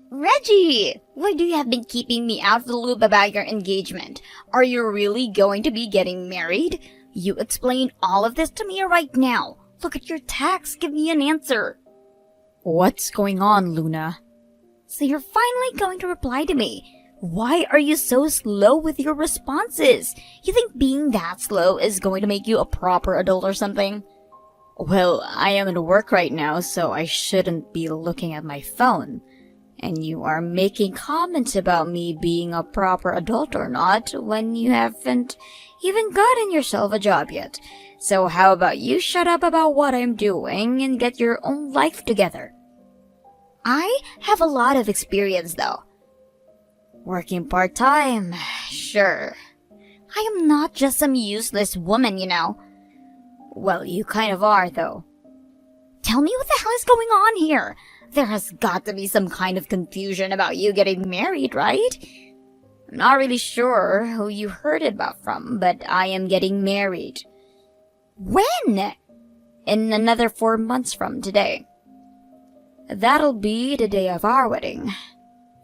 Reggie, why do you have been keeping me out of the loop about your engagement? Are you really going to be getting married? You explain all of this to me right now. Look at your text, give me an answer. What's going on, Luna? So you're finally going to reply to me. Why are you so slow with your responses? You think being that slow is going to make you a proper adult or something? Well, I am at work right now, so I shouldn't be looking at my phone. And you are making comments about me being a proper adult or not when you haven't even gotten yourself a job yet. So how about you shut up about what I'm doing and get your own life together? I have a lot of experience though. Working part-time, sure. I am not just some useless woman, you know. Well, you kind of are though. Tell me what the hell is going on here. There has got to be some kind of confusion about you getting married, right? I'm not really sure who you heard it about from, but I am getting married. When? In another 4 months from today. That'll be the day of our wedding.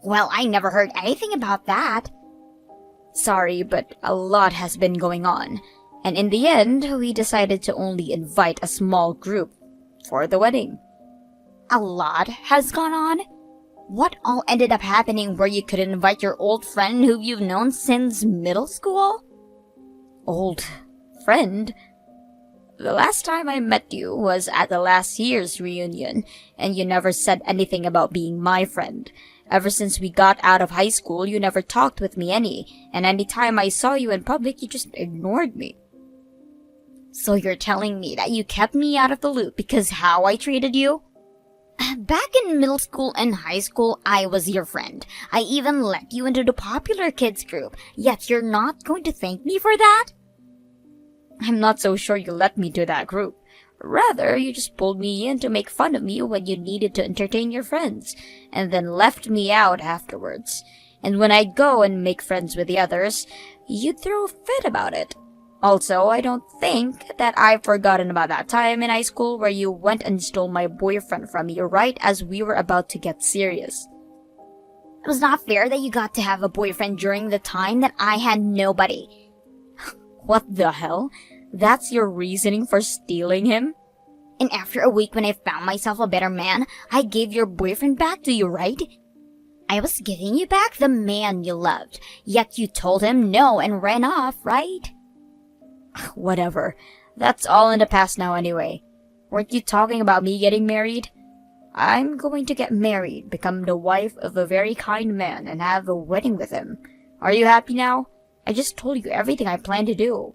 Well, I never heard anything about that. Sorry, but a lot has been going on. And in the end, we decided to only invite a small group for the wedding. A lot has gone on? What all ended up happening where you couldn't invite your old friend who you've known since middle school? Old friend? The last time I met you was at the last year's reunion, and you never said anything about being my friend. Ever since we got out of high school, you never talked with me and any time I saw you in public, you just ignored me. So you're telling me that you kept me out of the loop because how I treated you? Back in middle school and high school, I was your friend. I even let you into the popular kids group, yet you're not going to thank me for that? I'm not so sure you let me to that group. Rather, you just pulled me in to make fun of me when you needed to entertain your friends, and then left me out afterwards. And when I go and make friends with the others, you throw a fit about it. Also, I don't think that I've forgotten about that time in high school where you went and stole my boyfriend from me right as we were about to get serious. It was not fair that you got to have a boyfriend during the time that I had nobody. What the hell? That's your reasoning for stealing him? And after a week when I found myself a better man, I gave your boyfriend back to you, right? I was giving you back the man you loved, yet you told him no and ran off, right? Whatever. That's all in the past now anyway. Weren't you talking about me getting married? I'm going to get married, become the wife of a very kind man, and have a wedding with him. Are you happy now? I just told you everything I plan to do.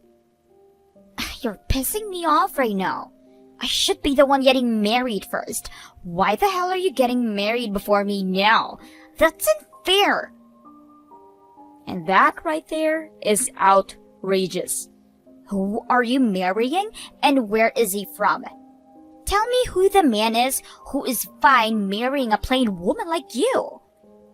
You're pissing me off right now. I should be the one getting married first. Why the hell are you getting married before me now? That's unfair. And that right there is outrageous. Who are you marrying, and where is he from? Tell me who the man is who is fine marrying a plain woman like you.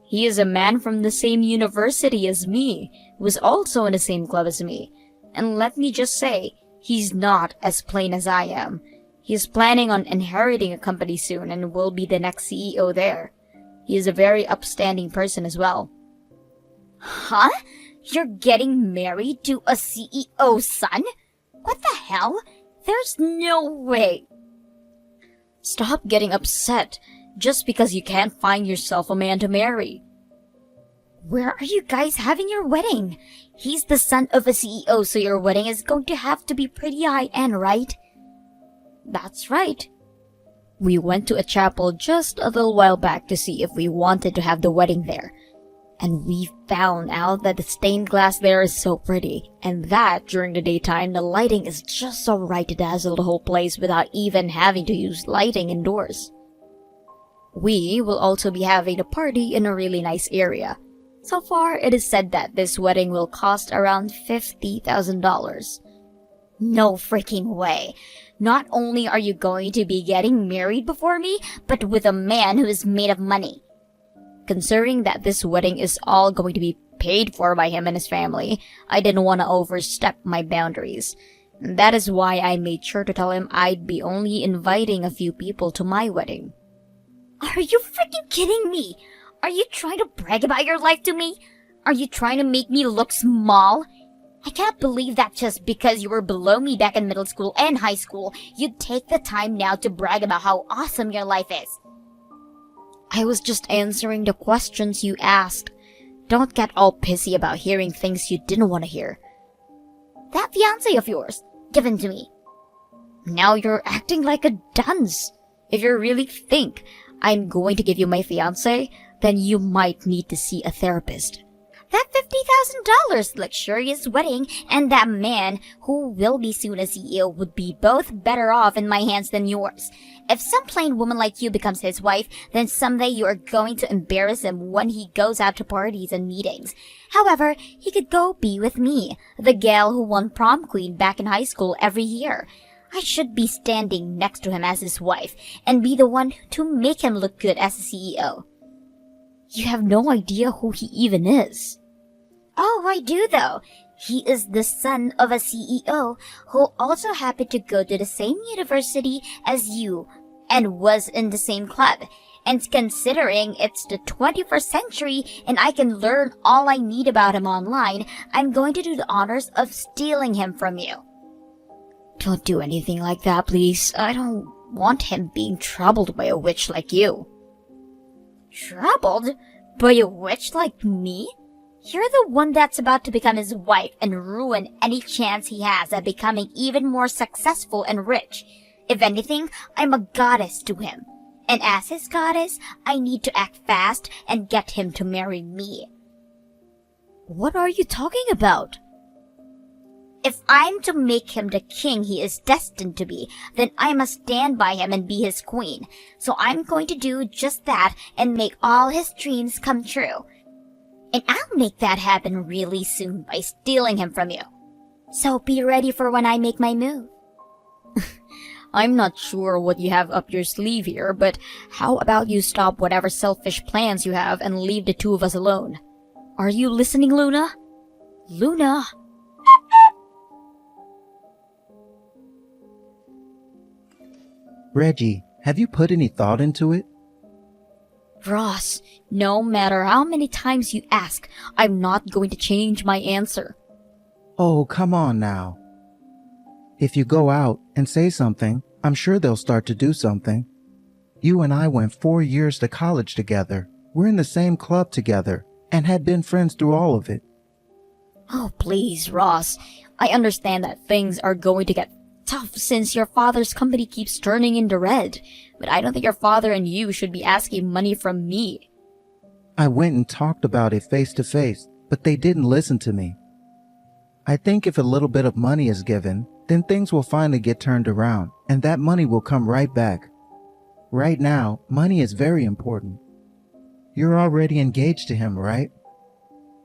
He is a man from the same university as me, who is also in the same club as me. And let me just say, he's not as plain as I am. He is planning on inheriting a company soon and will be the next CEO there. He is a very upstanding person as well. Huh? You're getting married to a CEO's son? What the hell? There's no way. Stop getting upset just because you can't find yourself a man to marry. Where are you guys having your wedding? He's the son of a CEO, so your wedding is going to have to be pretty high-end, right? That's right. We went to a chapel just a little while back to see if we wanted to have the wedding there. And we found out that the stained glass there is so pretty, and that during the daytime the lighting is just so right to dazzle the whole place without even having to use lighting indoors. We will also be having a party in a really nice area. So far, it is said that this wedding will cost around $50,000. No freaking way. Not only are you going to be getting married before me, but with a man who is made of money. Considering that this wedding is all going to be paid for by him and his family, I didn't want to overstep my boundaries. That is why I made sure to tell him I'd be only inviting a few people to my wedding. Are you freaking kidding me? Are you trying to brag about your life to me? Are you trying to make me look small? I can't believe that just because you were below me back in middle school and high school, you'd take the time now to brag about how awesome your life is. I was just answering the questions you asked. Don't get all pissy about hearing things you didn't want to hear. That fiancé of yours, given to me. Now you're acting like a dunce. If you really think I'm going to give you my fiancé, then you might need to see a therapist. That $50,000 luxurious wedding and that man who will be soon a CEO would be both better off in my hands than yours. If some plain woman like you becomes his wife, then someday you are going to embarrass him when he goes out to parties and meetings. However, he could go be with me, the gal who won prom queen back in high school every year. I should be standing next to him as his wife and be the one to make him look good as a CEO. You have no idea who he even is. Oh, I do though. He is the son of a CEO who also happened to go to the same university as you and was in the same club. And considering it's the 21st century and I can learn all I need about him online, I'm going to do the honors of stealing him from you. Don't do anything like that, please. I don't want him being troubled by a witch like you. Troubled? By a witch like me? You're the one that's about to become his wife and ruin any chance he has at becoming even more successful and rich. If anything, I'm a goddess to him. And as his goddess, I need to act fast and get him to marry me. What are you talking about? If I'm to make him the king he is destined to be, then I must stand by him and be his queen. So I'm going to do just that and make all his dreams come true. And I'll make that happen really soon by stealing him from you. So be ready for when I make my move. I'm not sure what you have up your sleeve here, but how about you stop whatever selfish plans you have and leave the two of us alone? Are you listening, Luna? Luna? Reggie, have you put any thought into it? Ross, no matter how many times you ask, I'm not going to change my answer. Oh, come on now. If you go out and say something, I'm sure they'll start to do something. You and I went 4 years to college together. We're in the same club together and had been friends through all of it. Oh, please, Ross. I understand that things are going to get tough since your father's company keeps turning into red, but I don't think your father and you should be asking money from me. I went and talked about it face to face, but they didn't listen to me. I think if a little bit of money is given, then things will finally get turned around, and that money will come right back. Right now, money is very important. You're already engaged to him, right?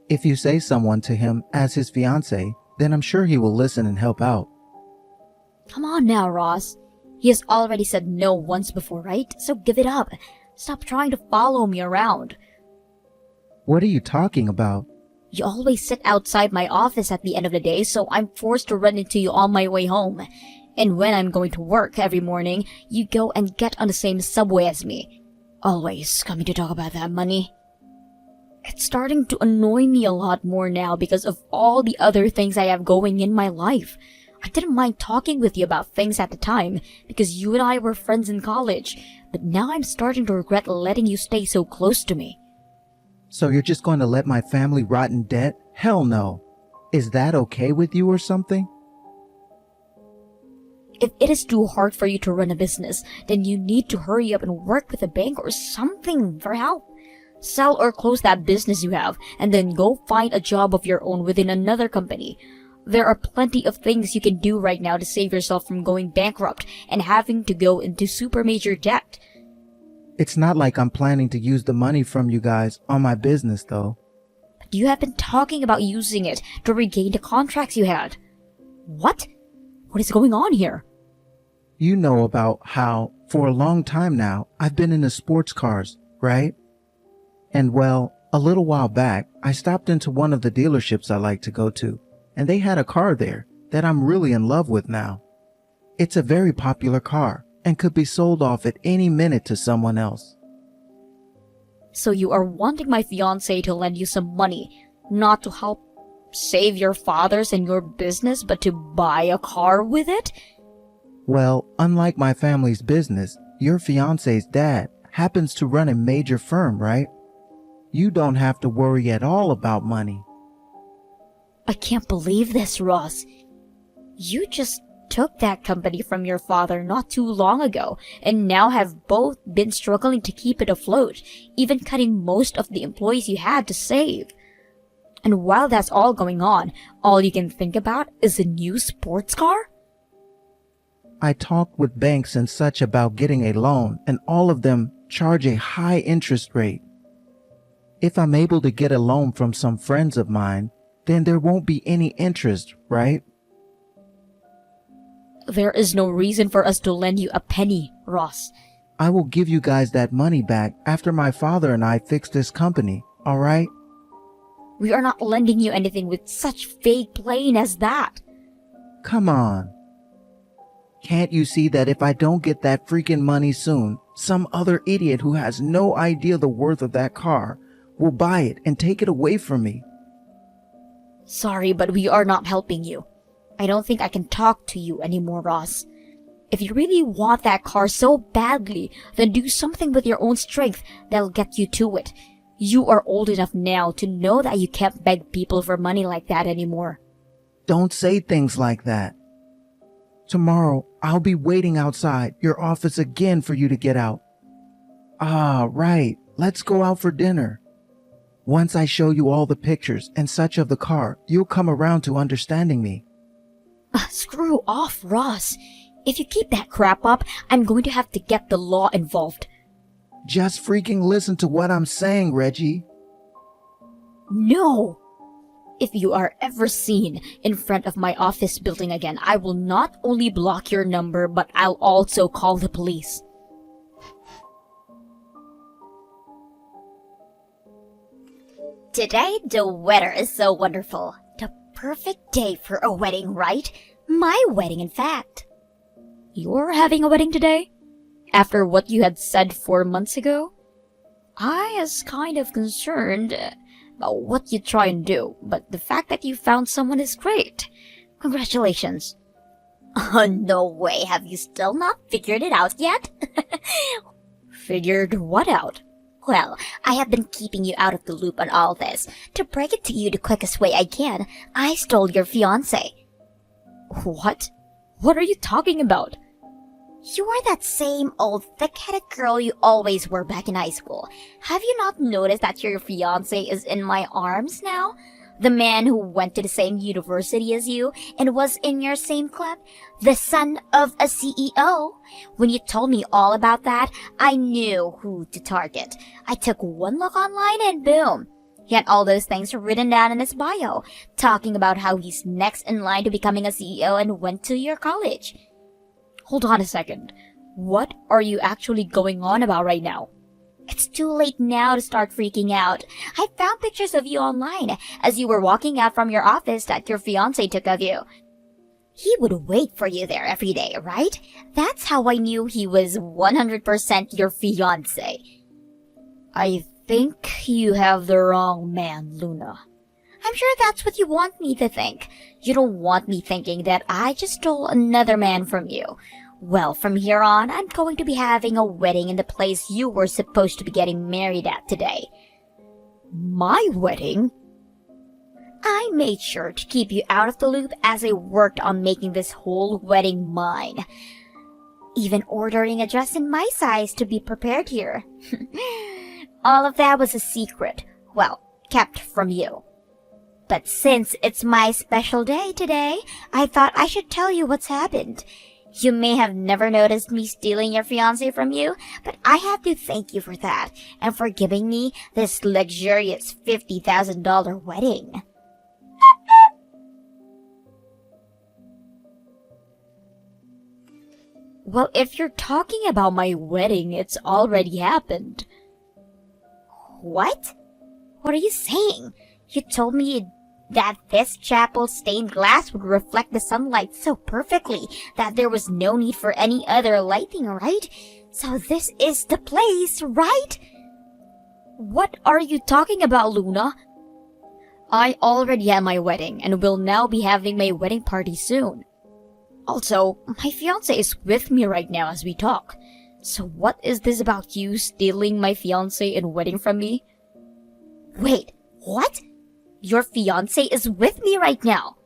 If you say someone to him as his fiancé, then I'm sure he will listen and help out. Come on now, Ross. He has already said no once before, right? So give it up. Stop trying to follow me around. What are you talking about? You always sit outside my office at the end of the day, so I'm forced to run into you on my way home. And when I'm going to work every morning, you go and get on the same subway as me. Always coming to talk about that money. It's starting to annoy me a lot more now because of all the other things I have going in my life. I didn't mind talking with you about things at the time because you and I were friends in college, but now I'm starting to regret letting you stay so close to me. So you're just going to let my family rot in debt? Hell no. Is that okay with you or something? If it is too hard for you to run a business, then you need to hurry up and work with a bank or something for help. Sell or close that business you have, and then go find a job of your own within another company. There are plenty of things you can do right now to save yourself from going bankrupt and having to go into super major debt. It's not like I'm planning to use the money from you guys on my business, though. But you have been talking about using it to regain the contracts you had. What? What is going on here? You know about how, for a long time now, I've been into sports cars, right? And well, a little while back, I stopped into one of the dealerships I like to go to, and they had a car there that I'm really in love with now. It's a very popular car and could be sold off at any minute to someone else. So you are wanting my fiancé to lend you some money, not to help save your father's and your business, but to buy a car with it? Well, unlike my family's business, your fiance's dad happens to run a major firm, right? You don't have to worry at all about money. I can't believe this, Ross. You just took that company from your father not too long ago, and now have both been struggling to keep it afloat, even cutting most of the employees you had to save. And while that's all going on, all you can think about is a new sports car? I talked with banks and such about getting a loan, and all of them charge a high interest rate. If I'm able to get a loan from some friends of mine, then there won't be any interest, right? There is no reason for us to lend you a penny, Ross. I will give you guys that money back after my father and I fix this company, all right? We are not lending you anything with such fake playing as that. Come on. Can't you see that if I don't get that freaking money soon, some other idiot who has no idea the worth of that car will buy it and take it away from me? Sorry, but we are not helping you. I don't think I can talk to you anymore, Ross. If you really want that car so badly, then do something with your own strength that'll get you to it. You are old enough now to know that you can't beg people for money like that anymore. Don't say things like that. Tomorrow, I'll be waiting outside your office again for you to get out. Ah, right. Let's go out for dinner. Once I show you all the pictures and such of the car, you'll come around to understanding me. Screw off, Ross. If you keep that crap up, I'm going to have to get the law involved. Just freaking listen to what I'm saying, Reggie. No! If you are ever seen in front of my office building again, I will not only block your number, but I'll also call the police. Today, the weather is so wonderful. The perfect day for a wedding, right? My wedding, in fact. You're having a wedding today? After what you had said 4 months ago? I was kind of concerned about what you try and do, but the fact that you found someone is great. Congratulations. Oh, no way. Have you still not figured it out yet? Figured what out? Well, I have been keeping you out of the loop on all this. To break it to you the quickest way I can, I stole your fiancé. What? What are you talking about? You are that same old thick-headed girl you always were back in high school. Have you not noticed that your fiancé is in my arms now? The man who went to the same university as you and was in your same club? The son of a CEO? When you told me all about that, I knew who to target. I took one look online and boom. He had all those things written down in his bio, talking about how he's next in line to becoming a CEO and went to your college. Hold on a second. What are you actually going on about right now? It's too late now to start freaking out. I found pictures of you online as you were walking out from your office that your fiancé took of you. He would wait for you there every day, right? That's how I knew he was 100% your fiancé. I think you have the wrong man, Luna. I'm sure that's what you want me to think. You don't want me thinking that I just stole another man from you. Well, from here on, I'm going to be having a wedding in the place you were supposed to be getting married at today. My wedding? I made sure to keep you out of the loop as I worked on making this whole wedding mine. Even ordering a dress in my size to be prepared here. All of that was a secret. Well, kept from you. But since it's my special day today, I thought I should tell you what's happened. You may have never noticed me stealing your fiancé from you, but I have to thank you for that and for giving me this luxurious $50,000 wedding. Well, if you're talking about my wedding, it's already happened. What? What are you saying? You told me that this chapel's stained glass would reflect the sunlight so perfectly that there was no need for any other lighting, right? So this is the place, right? What are you talking about, Luna? I already had my wedding and will now be having my wedding party soon. Also, my fiancé is with me right now as we talk. So what is this about you stealing my fiancé and wedding from me? Wait, what? Your fiancé is with me right now.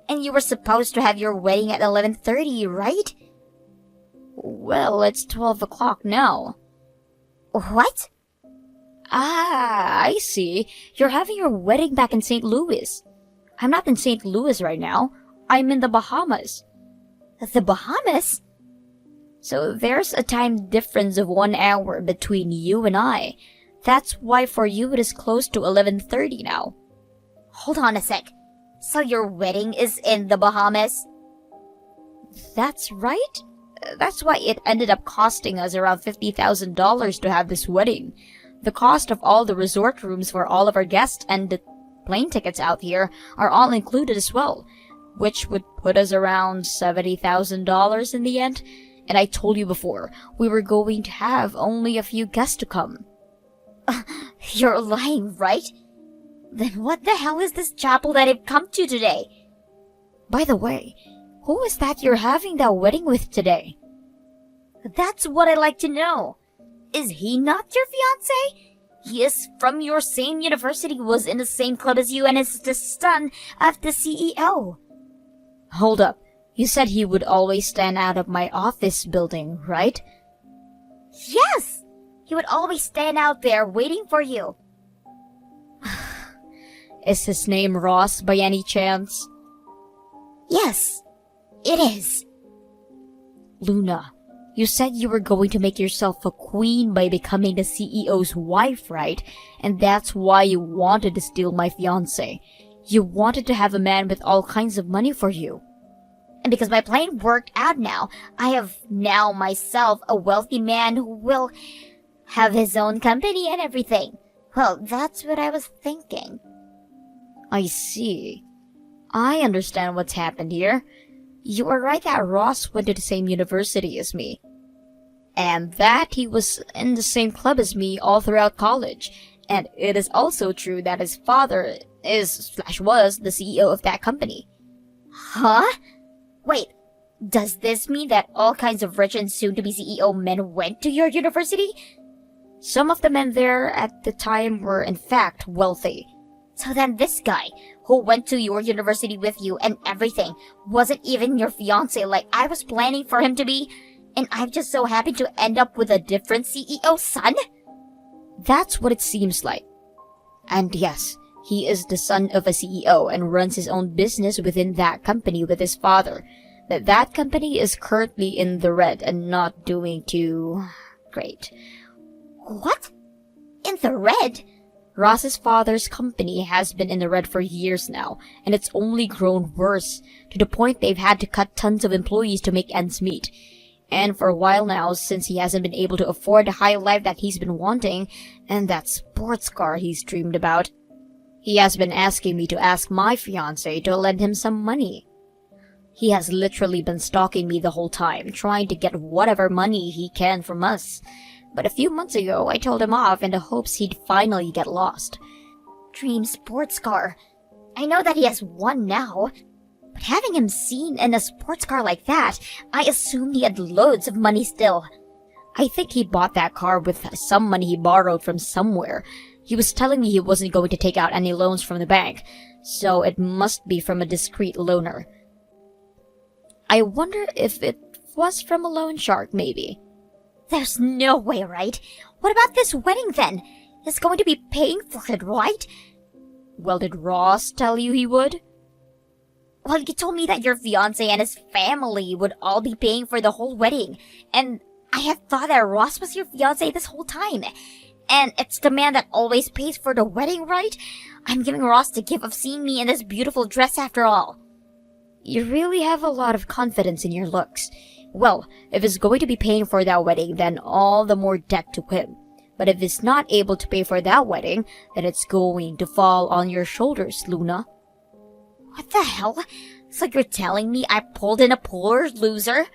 And you were supposed to have your wedding at 11:30, right? Well, it's 12 o'clock now. What? Ah, I see. You're having your wedding back in St. Louis. I'm not in St. Louis right now. I'm in the Bahamas. The Bahamas? So there's a time difference of 1 hour between you and I. That's why for you it is close to 11:30 now. Hold on a sec. So your wedding is in the Bahamas? That's right. That's why it ended up costing us around $50,000 to have this wedding. The cost of all the resort rooms for all of our guests and the plane tickets out here are all included as well, which would put us around $70,000 in the end. And I told you before, we were going to have only a few guests to come. You're lying, right? Then what the hell is this chapel that I've come to today? By the way, who is that you're having that wedding with today? That's what I'd like to know. Is he not your fiancé? He is from your same university, was in the same club as you, and is the son of the CEO. Hold up. You said he would always stand out of my office building, right? Yes! He would always stand out there waiting for you. Is his name Ross by any chance? Yes, it is. Luna, you said you were going to make yourself a queen by becoming the CEO's wife, right? And that's why you wanted to steal my fiancé. You wanted to have a man with all kinds of money for you. And because my plan worked out now, I have now myself a wealthy man who will have his own company and everything. Well, that's what I was thinking. I see. I understand what's happened here. You are right that Ross went to the same university as me. And that he was in the same club as me all throughout college. And it is also true that his father was the CEO of that company. Huh? Wait, does this mean that all kinds of rich and soon-to-be CEO men went to your university? Some of the men there at the time were in fact wealthy. So then this guy, who went to your university with you and everything, wasn't even your fiancé like I was planning for him to be? And I'm just so happy to end up with a different CEO's son? That's what it seems like. And yes, he is the son of a CEO and runs his own business within that company with his father. But that company is currently in the red and not doing too great. What? In the red? Ross's father's company has been in the red for years now, and it's only grown worse, to the point they've had to cut tons of employees to make ends meet. And for a while now, since he hasn't been able to afford the high life that he's been wanting, and that sports car he's dreamed about, he has been asking me to ask my fiancé to lend him some money. He has literally been stalking me the whole time, trying to get whatever money he can from us. But a few months ago, I told him off in the hopes he'd finally get lost. Dream sports car. I know that he has one now. But having him seen in a sports car like that, I assumed he had loads of money still. I think he bought that car with some money he borrowed from somewhere. He was telling me he wasn't going to take out any loans from the bank, so it must be from a discreet loaner. I wonder if it was from a loan shark, maybe. There's no way, right? What about this wedding then? He's going to be paying for it, right? Well, did Ross tell you he would? Well, you told me that your fiancé and his family would all be paying for the whole wedding. And I had thought that Ross was your fiancé this whole time. And it's the man that always pays for the wedding, right? I'm giving Ross the gift of seeing me in this beautiful dress after all. You really have a lot of confidence in your looks. Well, if he's going to be paying for that wedding, then all the more debt to him. But if he's not able to pay for that wedding, then it's going to fall on your shoulders, Luna. What the hell? So you're telling me I pulled in a poor loser?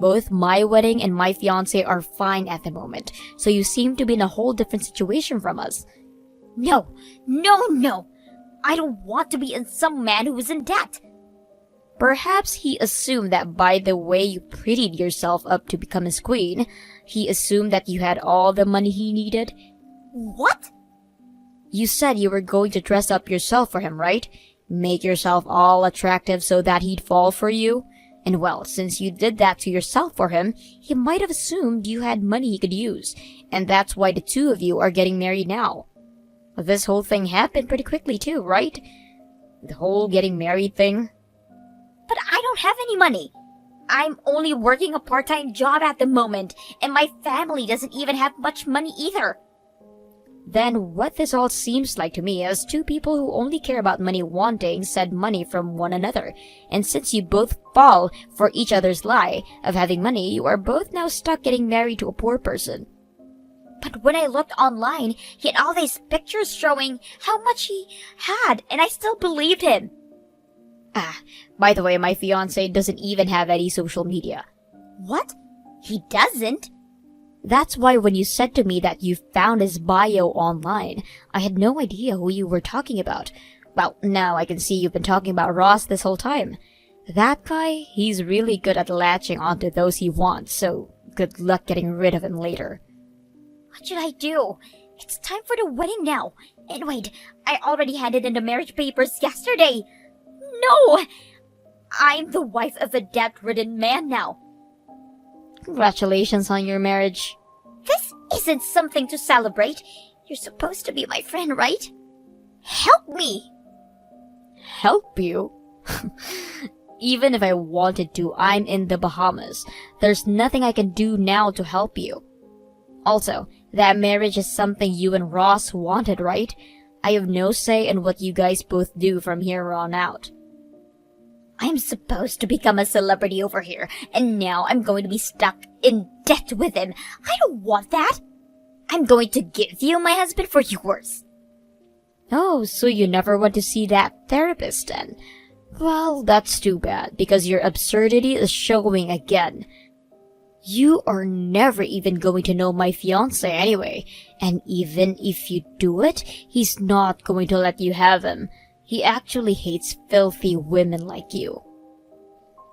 Both my wedding and my fiancé are fine at the moment, so you seem to be in a whole different situation from us. No, no, no. I don't want to be in some man who is in debt. Perhaps he assumed that by the way you prettied yourself up to become his queen, he assumed that you had all the money he needed. What? You said you were going to dress up yourself for him, right? Make yourself all attractive so that he'd fall for you? And well, since you did that to yourself for him, he might have assumed you had money he could use, and that's why the two of you are getting married now. This whole thing happened pretty quickly too, right? The whole getting married thing. But I don't have any money. I'm only working a part-time job at the moment, and my family doesn't even have much money either. Then what this all seems like to me is two people who only care about money wanting said money from one another. And since you both fall for each other's lie of having money, you are both now stuck getting married to a poor person. But when I looked online, he had all these pictures showing how much he had, and I still believed him. By the way, my fiancé doesn't even have any social media. What? He doesn't? That's why when you said to me that you found his bio online, I had no idea who you were talking about. Well, now I can see you've been talking about Ross this whole time. That guy, he's really good at latching onto those he wants, so good luck getting rid of him later. What should I do? It's time for the wedding now. And wait, I already handed in the marriage papers yesterday. No! I'm the wife of a debt-ridden man now. Congratulations on your marriage. This isn't something to celebrate. You're supposed to be my friend, right? Help me! Help you? Even if I wanted to, I'm in the Bahamas. There's nothing I can do now to help you. Also, that marriage is something you and Ross wanted, right? I have no say in what you guys both do from here on out. I'm supposed to become a celebrity over here, and now I'm going to be stuck in debt with him. I don't want that. I'm going to give you my husband for yours. Oh, so you never went to see that therapist then? Well, that's too bad, because your absurdity is showing again. You are never even going to know my fiancé anyway, and even if you do it, he's not going to let you have him. He actually hates filthy women like you.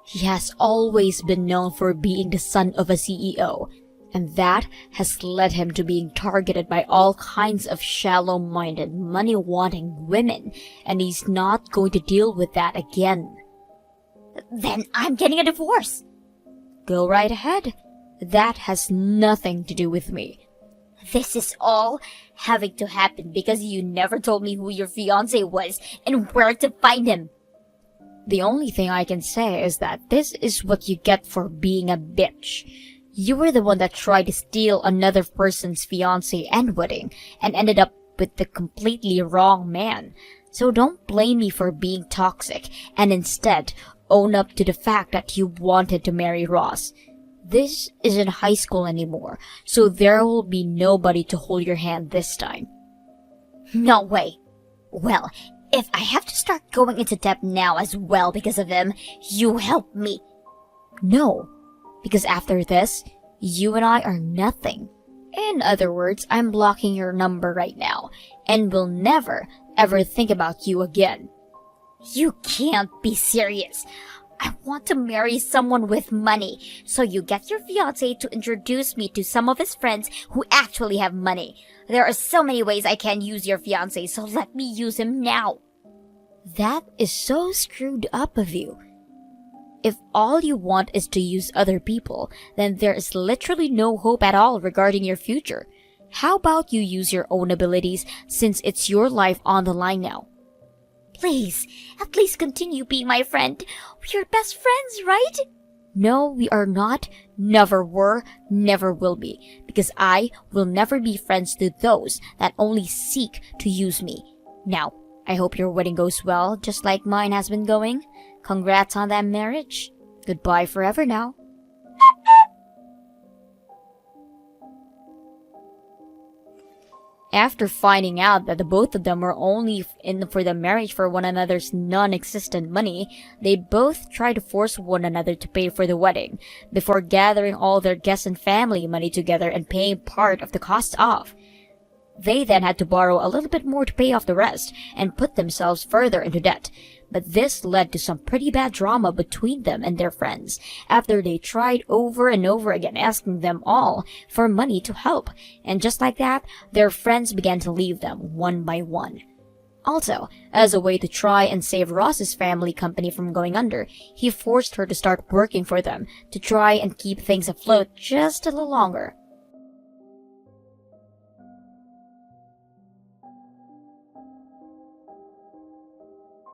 He has always been known for being the son of a CEO, and that has led him to being targeted by all kinds of shallow-minded, money-wanting women, and he's not going to deal with that again. Then I'm getting a divorce. Go right ahead. That has nothing to do with me. This is all having to happen because you never told me who your fiancé was and where to find him. The only thing I can say is that this is what you get for being a bitch. You were the one that tried to steal another person's fiancé and wedding and ended up with the completely wrong man. So don't blame me for being toxic and instead own up to the fact that you wanted to marry Ross. This isn't high school anymore, so there will be nobody to hold your hand this time. No way. Well, if I have to start going into debt now as well because of him, you help me. No, because after this, you and I are nothing. In other words, I'm blocking your number right now, and will never, ever think about you again. You can't be serious. I want to marry someone with money, so you get your fiancé to introduce me to some of his friends who actually have money. There are so many ways I can use your fiancé, so let me use him now. That is so screwed up of you. If all you want is to use other people, then there is literally no hope at all regarding your future. How about you use your own abilities since it's your life on the line now? Please, at least continue being my friend. We're best friends, right? No, we are not, never were, never will be, because I will never be friends to those that only seek to use me. Now, I hope your wedding goes well, just like mine has been going. Congrats on that marriage. Goodbye forever now. After finding out that the both of them were only in for the marriage for one another's non-existent money, they both tried to force one another to pay for the wedding, before gathering all their guests and family money together and paying part of the cost off. They then had to borrow a little bit more to pay off the rest, and put themselves further into debt. But this led to some pretty bad drama between them and their friends, after they tried over and over again asking them all for money to help, and just like that, their friends began to leave them one by one. Also, as a way to try and save Ross's family company from going under, he forced her to start working for them to try and keep things afloat just a little longer.